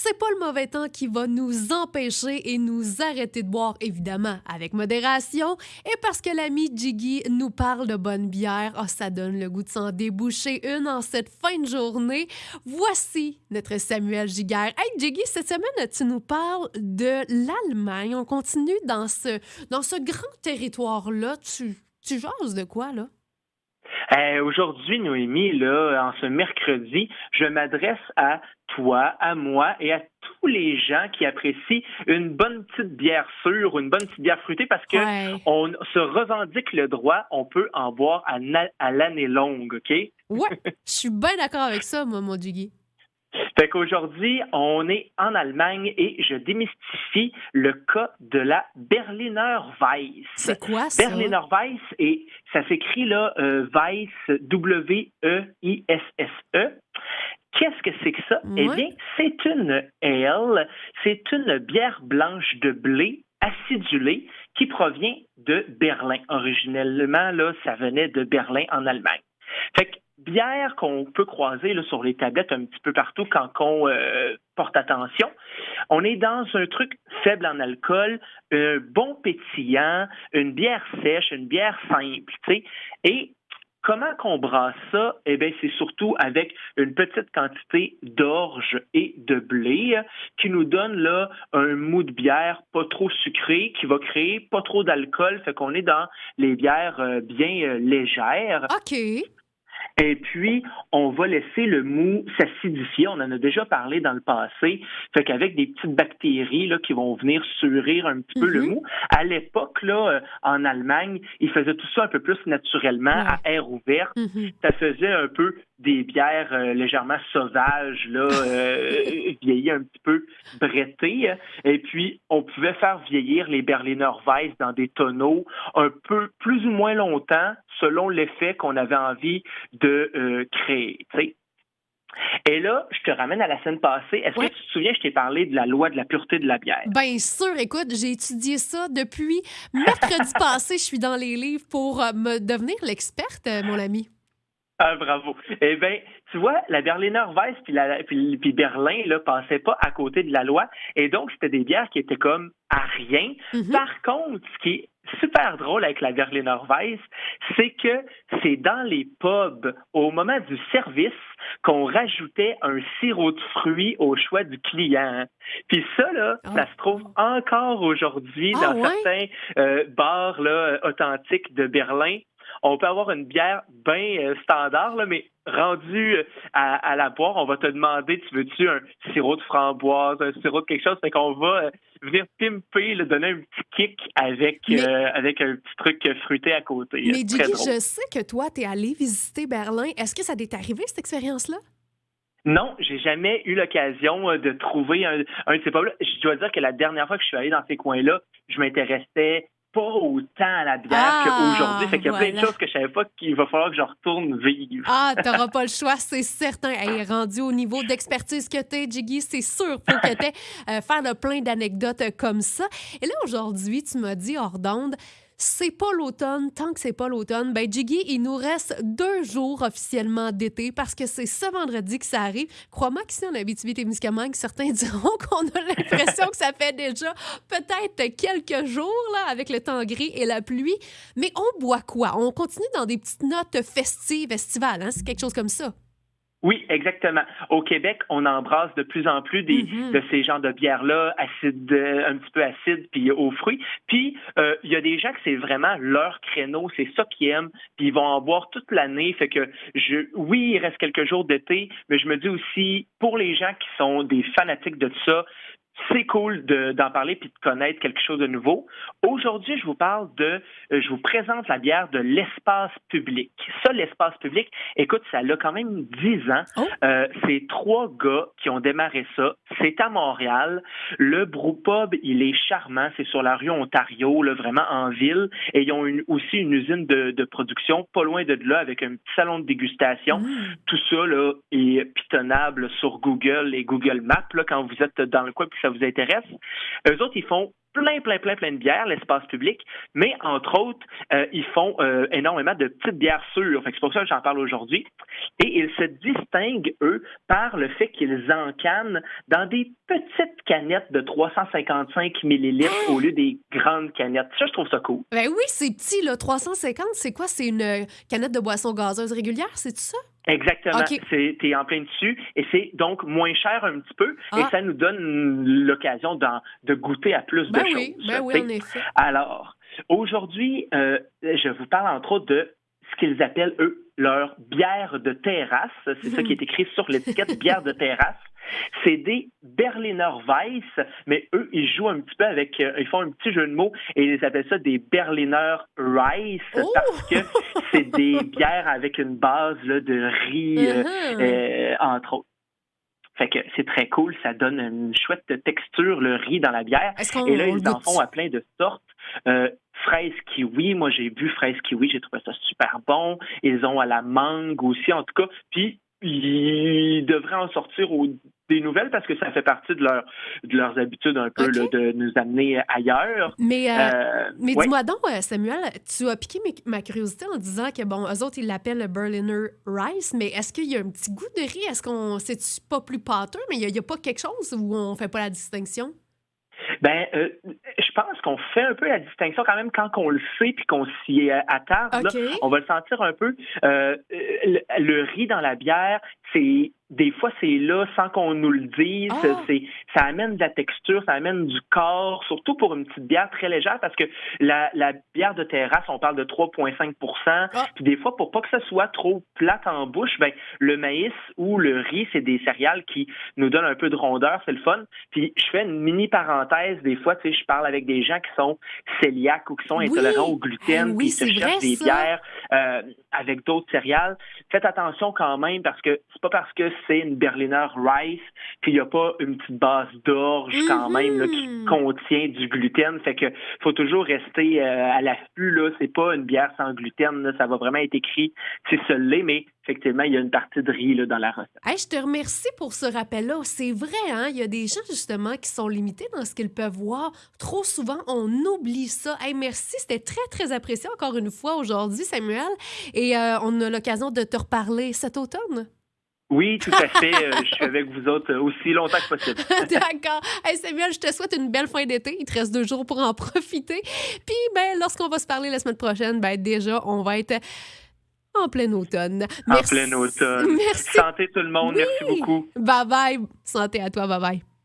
c'est pas le mauvais temps qui va nous empêcher et nous arrêter de boire, évidemment, avec modération. Et parce que l'ami Jiggy nous parle de bonne bière, ça donne le goût de s'en déboucher une en cette fin de journée. Voici notre Samuel Giguère. Hey Jiggy, cette semaine, tu nous parles de l'Allemagne. On continue dans ce grand territoire-là. Tu jases de quoi, là? Aujourd'hui, Noémie, là, en ce mercredi, je m'adresse à toi, à moi et à tous les gens qui apprécient une bonne petite bière sûre, une bonne petite bière fruitée, parce que on se revendique le droit, on peut en boire à l'année longue, OK? Ouais, je suis bien d'accord avec ça, moi, mon Jiggy. Fait qu'aujourd'hui, on est en Allemagne et je démystifie le cas de la Berliner Weiss. C'est quoi ça? Berliner Weiss, et ça s'écrit là Weiss, W-E-I-S-S-E. Qu'est-ce que c'est que ça? Ouais. Eh bien, c'est une ale, c'est une bière blanche de blé acidulée qui provient de Berlin. Originellement, là, ça venait de Berlin en Allemagne. Fait que bière qu'on peut croiser là, sur les tablettes un petit peu partout quand on porte attention. On est dans un truc faible en alcool, un bon pétillant, une bière sèche, une bière simple, tu sais. Et comment qu'on brasse ça? Eh bien, c'est surtout avec une petite quantité d'orge et de blé qui nous donne là un mou de bière pas trop sucré, qui va créer pas trop d'alcool, fait qu'on est dans les bières bien légères. OK. Et puis, on va laisser le mou s'acidifier. On en a déjà parlé dans le passé. Fait qu'avec des petites bactéries là, qui vont venir surir un petit peu le mou. À l'époque, là, en Allemagne, ils faisaient tout ça un peu plus naturellement, à air ouvert. Ça faisait un peu des bières légèrement sauvages, là, vieillies un petit peu brettées. Et puis, on pouvait faire vieillir les Berliner Weiss dans des tonneaux un peu plus ou moins longtemps, selon l'effet qu'on avait envie de créer. T'sais. Et là, je te ramène à la semaine passée. Est-ce que tu te souviens, je t'ai parlé de la loi de la pureté de la bière? Bien sûr, écoute, j'ai étudié ça depuis mercredi passé. Je suis dans les livres pour me devenir l'experte, mon ami. Ah, bravo. Eh bien, tu vois, la Berliner Weiss puis Berlin là, passaient pas à côté de la loi. Et donc, c'était des bières qui étaient comme à rien. Par contre, ce qui est super drôle avec la Berliner Weiss, c'est que c'est dans les pubs, au moment du service, qu'on rajoutait un sirop de fruits au choix du client. Puis ça, là, ça se trouve encore aujourd'hui dans certains bars là, authentiques de Berlin. On peut avoir une bière bien standard, là, mais rendue à la boire, on va te demander, tu veux-tu un sirop de framboise, un sirop de quelque chose? Fait qu'on va venir pimper, là, donner un petit kick avec un petit truc fruité à côté. Mais Jiggy, je sais que toi, tu es allé visiter Berlin. Est-ce que ça t'est arrivé, cette expérience-là? Non, j'ai jamais eu l'occasion de trouver un de ces pubs-là. Je dois dire que la dernière fois que je suis allé dans ces coins-là, je m'intéressais pas autant à la bière qu'aujourd'hui. Fait qu'il y a plein de choses que je savais pas qu'il va falloir que je retourne vivre. Ah, t'auras pas le choix, c'est certain. Hey, rendu au niveau d'expertise que t'es, Jiggy, c'est sûr, faut que t'aies faire le plein d'anecdotes comme ça. Et là, aujourd'hui, tu m'as dit hors d'onde, c'est pas l'automne. Tant que c'est pas l'automne, ben Jiggy, il nous reste 2 jours officiellement d'été parce que c'est ce vendredi que ça arrive. Crois-moi qu'ici, en Abitibi-Témiscamingue, certains diront qu'on a l'impression que ça fait déjà peut-être quelques jours là, avec le temps gris et la pluie. Mais on boit quoi? On continue dans des petites notes festives, estivales, hein? C'est quelque chose comme ça. Oui, exactement. Au Québec, on embrasse de plus en plus de ces genres de bières-là, acides, un petit peu acides, puis aux fruits. Puis, il y a des gens que c'est vraiment leur créneau, c'est ça qu'ils aiment, puis ils vont en boire toute l'année. Fait que, oui, il reste quelques jours d'été, mais je me dis aussi, pour les gens qui sont des fanatiques de ça, c'est cool d'en parler puis de connaître quelque chose de nouveau. Aujourd'hui, je vous présente la bière de l'Espace Public. Ça, l'Espace Public, écoute, ça a quand même 10 ans. C'est 3 gars qui ont démarré ça. C'est à Montréal. Le brewpub, il est charmant. C'est sur la rue Ontario, là, vraiment en ville. Et ils ont aussi une usine de production pas loin de là avec un petit salon de dégustation. Tout ça là, est pitonnable sur Google et Google Maps là, quand vous êtes dans le coin puis ça vous intéresse. Eux autres, ils font plein de bières, l'espace public, mais entre autres, ils font énormément de petites bières sûres. Fait que c'est pour ça que j'en parle aujourd'hui. Et ils se distinguent, eux, par le fait qu'ils encannent dans des petites canettes de 355 millilitres au lieu des grandes canettes. Ça, je trouve ça cool. Ben oui, c'est petit, là. 350, c'est quoi? C'est une canette de boisson gazeuse régulière, c'est ça? Exactement. Okay. T'es en plein dessus et c'est donc moins cher un petit peu et ça nous donne l'occasion de goûter à plus de choses. Ben oui, en effet. Alors, aujourd'hui, je vous parle entre autres de ce qu'ils appellent, eux, leur bière de terrasse. C'est ça qui est écrit sur l'étiquette, bière de terrasse. C'est des Berliner Weiss, mais eux, ils jouent un petit peu avec, ils font un petit jeu de mots et ils appellent ça des Berliner Rice parce que c'est des bières avec une base là, de riz, entre autres. Fait que c'est très cool, ça donne une chouette texture, le riz dans la bière. Et là, ils en font à plein de sortes. Fraise kiwi, moi j'ai bu fraise kiwi, j'ai trouvé ça super bon. Ils ont à la mangue aussi, en tout cas. Puis, ils devraient en sortir des nouvelles parce que ça fait partie de leurs habitudes un peu là, de nous amener ailleurs. Mais dis-moi donc, Samuel, tu as piqué ma curiosité en disant que, bon, eux autres, ils l'appellent le Berliner Rice, mais est-ce qu'il y a un petit goût de riz? C'est-tu pas plus pâteux, mais il n'y a pas quelque chose où on fait pas la distinction? Je pense qu'on fait un peu la distinction quand même quand on le sait puis qu'on s'y attarde. Là, on va le sentir un peu. Le riz dans la bière, des fois, c'est là sans qu'on nous le dise. Ça amène de la texture, ça amène du corps, surtout pour une petite bière très légère parce que la bière de terrasse, on parle de 3,5 %. Puis des fois, pour pas que ça soit trop plate en bouche, le maïs ou le riz, c'est des céréales qui nous donnent un peu de rondeur, c'est le fun. Puis je fais une mini parenthèse. Des fois, tu sais, je parle avec des gens qui sont cœliaques ou qui sont intolérants au gluten, puis ils se cherchent des bières avec d'autres céréales. Faites attention quand même parce que c'est pas parce que c'est une Berliner Rice puis il n'y a pas une petite base d'orge quand même là, qui contient du gluten. Fait que faut toujours rester à l'affût. Là. C'est pas une bière sans gluten. Là. Ça va vraiment être écrit c'est celui-là, mais effectivement, il y a une partie de riz là, dans la recette. Hey, je te remercie pour ce rappel-là. C'est vrai, hein? Il y a des gens, justement, qui sont limités dans ce qu'ils peuvent voir. Trop souvent, on oublie ça. Hey, merci, c'était très, très apprécié encore une fois aujourd'hui, Samuel. Et on a l'occasion de te reparler cet automne. Oui, tout à fait. Je suis avec vous autres aussi longtemps que possible. D'accord. Hey Samuel, je te souhaite une belle fin d'été. Il te reste 2 jours pour en profiter. Puis, lorsqu'on va se parler la semaine prochaine, déjà, on va être en plein automne. Merci. En plein automne. Merci. Santé tout le monde. Oui. Merci beaucoup. Bye-bye. Santé à toi. Bye-bye.